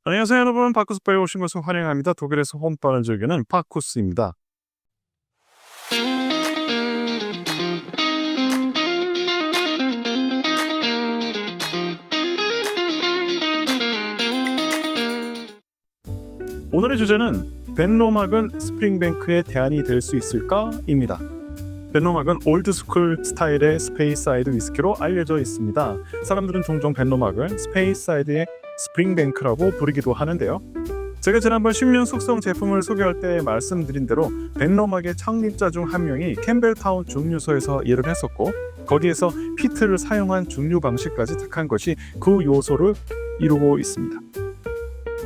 안녕하세요 여러분, 파쿠스바에 오신 것을 환영합니다. 독일에서 홈바를 즐기는 파쿠스입니다. 오늘의 주제는 벤로막은 스프링뱅크의 대안이 될 수 있을까? 입니다. 벤로막은 올드스쿨 스타일의 스페이사이드 위스키로 알려져 있습니다. 사람들은 종종 벤로막을 스페이사이드의 스프링뱅크라고 부르기도 하는데요. 제가 지난번 10년 숙성 제품을 소개할 때 말씀드린 대로 벤로막의 창립자 중 한 명이 캠벨타운 증류소에서 일을 했었고, 거기에서 피트를 사용한 증류 방식까지 택한 것이 그 요소를 이루고 있습니다.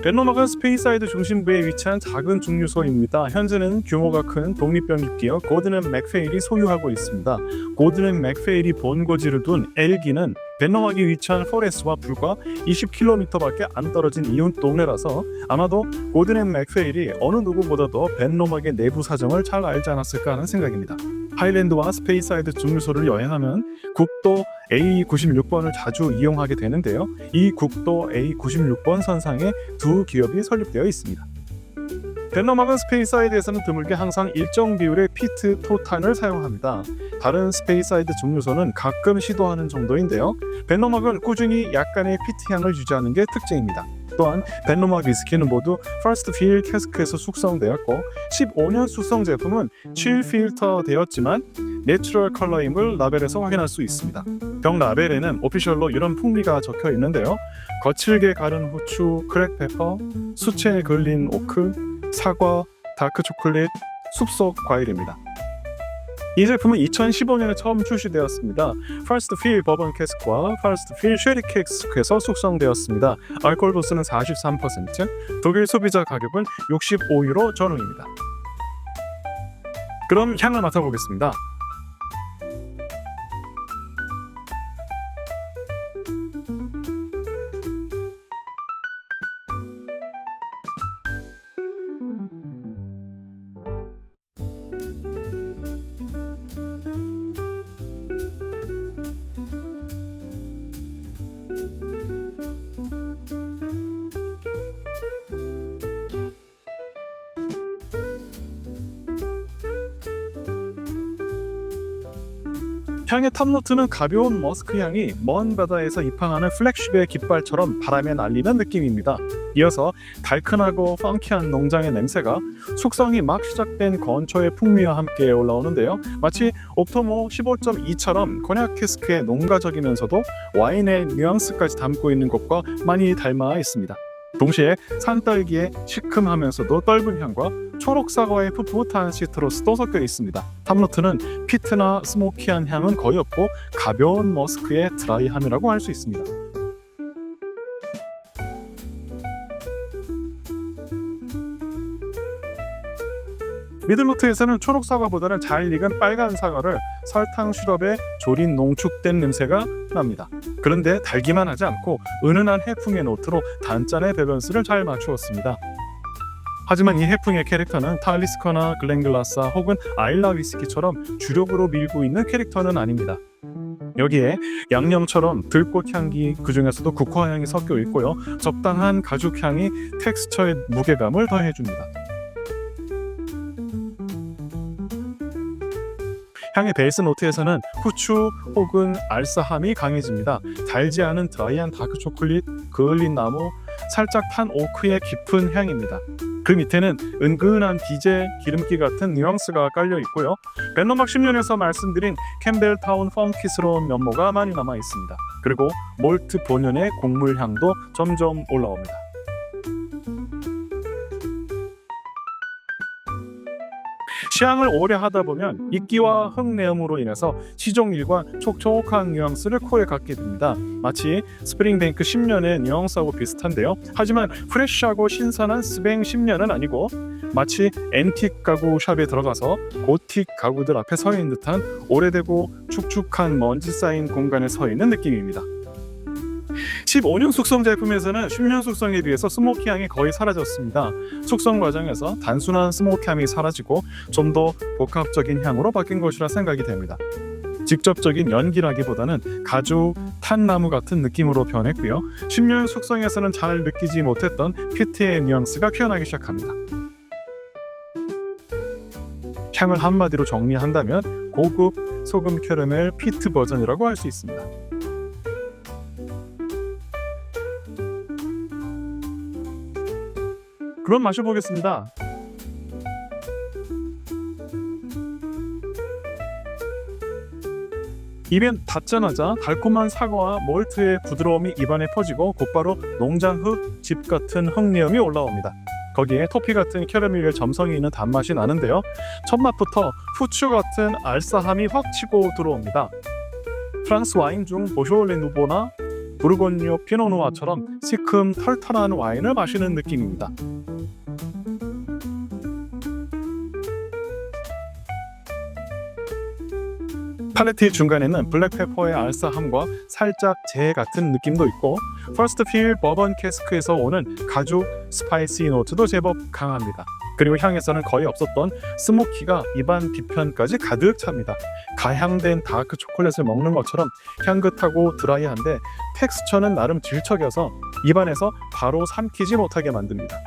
벤로막은 스페이사이드 중심부에 위치한 작은 증류소입니다. 현재는 규모가 큰 독립병립기업 고든&맥페일이 소유하고 있습니다. 고든&맥페일이 본고지를 둔 엘기는 벤로막이 위치한 포레스와 불과 20km밖에 안 떨어진 이웃 동네라서 아마도 고든&맥페일이 어느 누구보다도 벤로막의 내부 사정을 잘 알지 않았을까 하는 생각입니다. 하일랜드와 스페이사이드 증류소를 여행하면 국도 A96번을 자주 이용하게 되는데요. 이 국도 A96번 선상에 두 기업이 설립되어 있습니다. 벤로막은 스페이사이드에서는 드물게 항상 일정 비율의 피트 토탄을 사용합니다. 다른 스페이사이드 증류소는 가끔 시도하는 정도인데요. 벤로막은 꾸준히 약간의 피트 향을 유지하는 게 특징입니다. 또한 벤로막 위스키는 모두 퍼스트 필 캐스크에서 숙성되었고 15년 숙성 제품은 7필터 되었지만 내추럴 컬러임을 라벨에서 확인할 수 있습니다. 병 라벨에는 오피셜로 이런 풍미가 적혀 있는데요. 거칠게 가른 후추, 크랙페퍼, 수채에 걸린 오크, 사과, 다크 초콜릿, 숲속 과일입니다. 이 제품은 2015년에 처음 출시되었습니다. 퍼스트 필 버번 캐스크와 퍼스트 필 쉐리 캐스크에서 숙성되었습니다. 알코올 도수는 43%, 독일 소비자 가격은 65유로 전후입니다. 그럼 향을 맡아보겠습니다. 향의 탑노트는 가벼운 머스크 향이 먼 바다에서 입항하는 플렉십의 깃발처럼 바람에 날리는 느낌입니다. 이어서 달큰하고 펑키한 농장의 냄새가 숙성이 막 시작된 건초의 풍미와 함께 올라오는데요. 마치 옵토모 15.2처럼 코냑 캐스크의 농가적이면서도 와인의 뉘앙스까지 담고 있는 것과 많이 닮아 있습니다. 동시에 산딸기의 시큼하면서도 떫은 향과 초록사과의 풋풋한 시트러스도 섞여 있습니다. 탑노트는 피트나 스모키한 향은 거의 없고 가벼운 머스크의 드라이함이라고 할 수 있습니다. 미들노트에서는 초록사과보다는 잘 익은 빨간 사과를 설탕 시럽에 졸인 농축된 냄새가 납니다. 그런데 달기만 하지 않고 은은한 해풍의 노트로 단짠의 밸런스를 잘 맞추었습니다. 하지만 이 해풍의 캐릭터는 탈리스커나 글렌글라사 혹은 아일라 위스키처럼 주력으로 밀고 있는 캐릭터는 아닙니다. 여기에 양념처럼 들꽃 향기, 그 중에서도 국화 향이 섞여 있고요. 적당한 가죽 향이 텍스처의 무게감을 더해줍니다. 향의 베이스 노트에서는 후추 혹은 알싸함이 강해집니다. 달지 않은 드라이한 다크 초콜릿, 그을린 나무, 살짝 탄 오크의 깊은 향입니다. 그 밑에는 은근한 디젤, 기름기 같은 뉘앙스가 깔려 있고요. 벤로막 10년에서 말씀드린 캠벨타운 펑키스러운 면모가 많이 남아 있습니다. 그리고 몰트 본연의 곡물 향도 점점 올라옵니다. 시향을 오래 하다 보면 이끼와 흙내음으로 인해서 시종일관 촉촉한 뉘앙스를 코에 갖게 됩니다. 마치 스프링뱅크 10년의 뉘앙스하고 비슷한데요. 하지만 프레쉬하고 신선한 스뱅 10년은 아니고 마치 앤틱 가구 샵에 들어가서 고틱 가구들 앞에 서 있는 듯한 오래되고 축축한 먼지 쌓인 공간에 서 있는 느낌입니다. 15년 숙성 제품에서는 10년 숙성에 비해서 스모키향이 거의 사라졌습니다. 숙성 과정에서 단순한 스모키함이 사라지고 좀 더 복합적인 향으로 바뀐 것이라 생각이 됩니다. 직접적인 연기라기보다는 가죽, 탄나무 같은 느낌으로 변했고요. 10년 숙성에서는 잘 느끼지 못했던 피트의 뉘앙스가 피어나기 시작합니다. 향을 한마디로 정리한다면 고급 소금 캐러멜 피트 버전이라고 할 수 있습니다. 그럼 마셔보겠습니다. 입에 닿자마자 달콤한 사과와 몰트의 부드러움이 입안에 퍼지고 곧바로 농장 흙, 집 같은 흙내음이 올라옵니다. 거기에 토피 같은 캐러멜의 점성이 있는 단맛이 나는데요. 첫 맛부터 후추 같은 알싸함이 확 치고 들어옵니다. 프랑스 와인 중 보쇼레 누보나 부르고뉴 피노누아처럼 시큼 털털한 와인을 마시는 느낌입니다. 팔레트 중간에는 블랙페퍼의 알싸함과 살짝 재 같은 느낌도 있고 퍼스트 필 버번 캐스크에서 오는 가죽 스파이시 노트도 제법 강합니다. 그리고 향에서는 거의 없었던 스모키가 입안 뒤편까지 가득 찹니다. 가향된 다크 초콜릿을 먹는 것처럼 향긋하고 드라이한데 텍스처는 나름 질척여서 입안에서 바로 삼키지 못하게 만듭니다.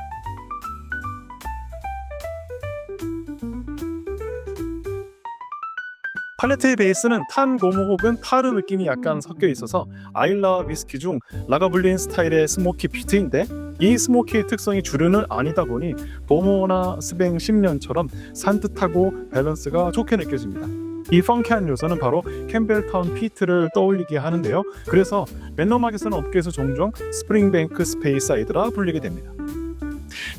팔레트의 베이스는 탄 고무 혹은 타르 느낌이 약간 섞여 있어서 아일라 위스키 중 라가블린 스타일의 스모키 피트인데 이 스모키의 특성이 주류는 아니다 보니 보모나 스뱅 10년처럼 산뜻하고 밸런스가 좋게 느껴집니다. 이 펑키한 요소는 바로 캠벨타운 피트를 떠올리게 하는데요. 그래서 맨너막에서는 업계에서 종종 스프링뱅크 스페이사이드라 불리게 됩니다.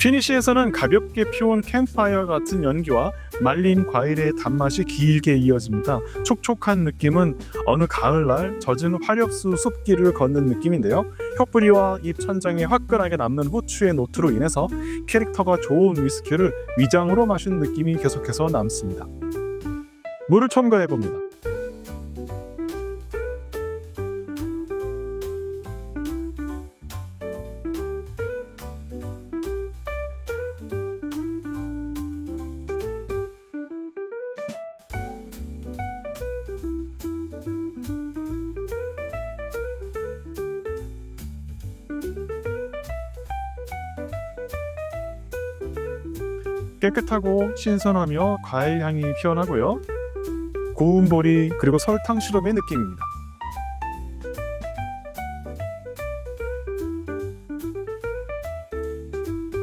피니시에서는 가볍게 피운 캠파이어 같은 연기와 말린 과일의 단맛이 길게 이어집니다. 촉촉한 느낌은 어느 가을날 젖은 화력수 숲길을 걷는 느낌인데요. 혀뿌리와 입 천장에 화끈하게 남는 후추의 노트로 인해서 캐릭터가 좋은 위스키를 위장으로 마신 느낌이 계속해서 남습니다. 물을 첨가해봅니다. 깨끗하고 신선하며 과일 향이 피어나고요. 고운 보리 그리고 설탕 시럽의 느낌입니다.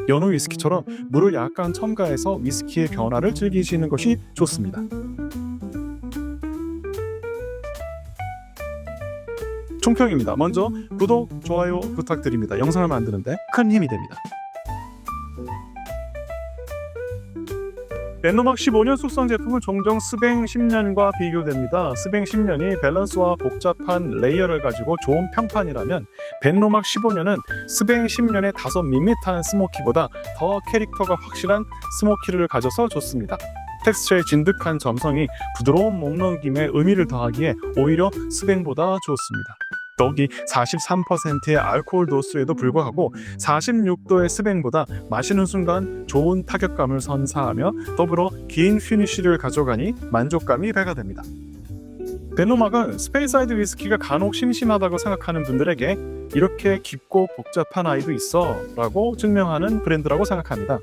연어 위스키처럼 물을 약간 첨가해서 위스키의 변화를 즐기시는 것이 좋습니다. 총평입니다. 먼저 구독, 좋아요 부탁드립니다. 영상을 만드는데 큰 힘이 됩니다. 맨노막 15년 숙성 제품은 종종 스뱅 10년과 비교됩니다. 스뱅 10년이 밸런스와 복잡한 레이어를 가지고 좋은 평판이라면 벤노막 15년은 스뱅 10년의 다소 밋밋한 스모키보다 더 캐릭터가 확실한 스모키를 가져서 좋습니다. 텍스처의 진득한 점성이 부드러운 목넘김에 의미를 더하기에 오히려 스뱅보다 좋습니다. 더욱이 43%의 알코올 도수에도 불구하고 46도의 스뱅보다 마시는 순간 좋은 타격감을 선사하며 더불어 긴 피니쉬를 가져가니 만족감이 배가 됩니다. 벤노막은 스페이사이드 위스키가 간혹 심심하다고 생각하는 분들에게 이렇게 깊고 복잡한 아이도 있어 라고 증명하는 브랜드라고 생각합니다.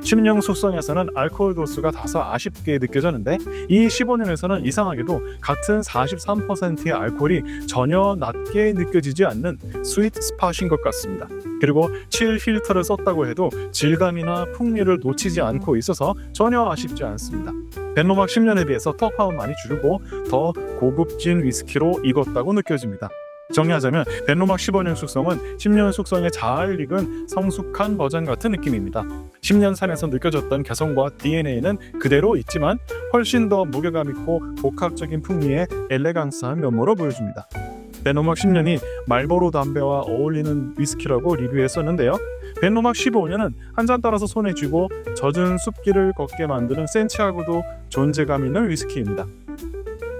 10년 숙성에서는 알코올 도수가 다소 아쉽게 느껴졌는데 이 15년에서는 이상하게도 같은 43%의 알코올이 전혀 낮게 느껴지지 않는 스위트 스팟인 것 같습니다. 그리고 7 필터를 썼다고 해도 질감이나 풍미를 놓치지 않고 있어서 전혀 아쉽지 않습니다. 벤노막 10년에 비해서 턱함은 많이 줄고 더 고급진 위스키로 익었다고 느껴집니다. 정리하자면 벤노막 15년 숙성은 10년 숙성에 잘 익은 성숙한 버전 같은 느낌입니다. 10년 산에서 느껴졌던 개성과 DNA는 그대로 있지만 훨씬 더 무게감 있고 복합적인 풍미의 엘레강스한 면모로 보여줍니다. 벤노막 10년이 말보로 담배와 어울리는 위스키라고 리뷰했었는데요. 벤노막 15년은 한 잔 따라서 손에 쥐고 젖은 숲길을 걷게 만드는 센치하고도 존재감 있는 위스키입니다.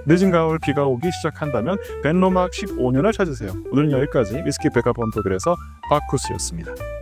늦은 가을 비가 오기 시작한다면 벤노막 15년을 찾으세요. 오늘은 여기까지 위스키 백과본토글에서 바쿠스였습니다.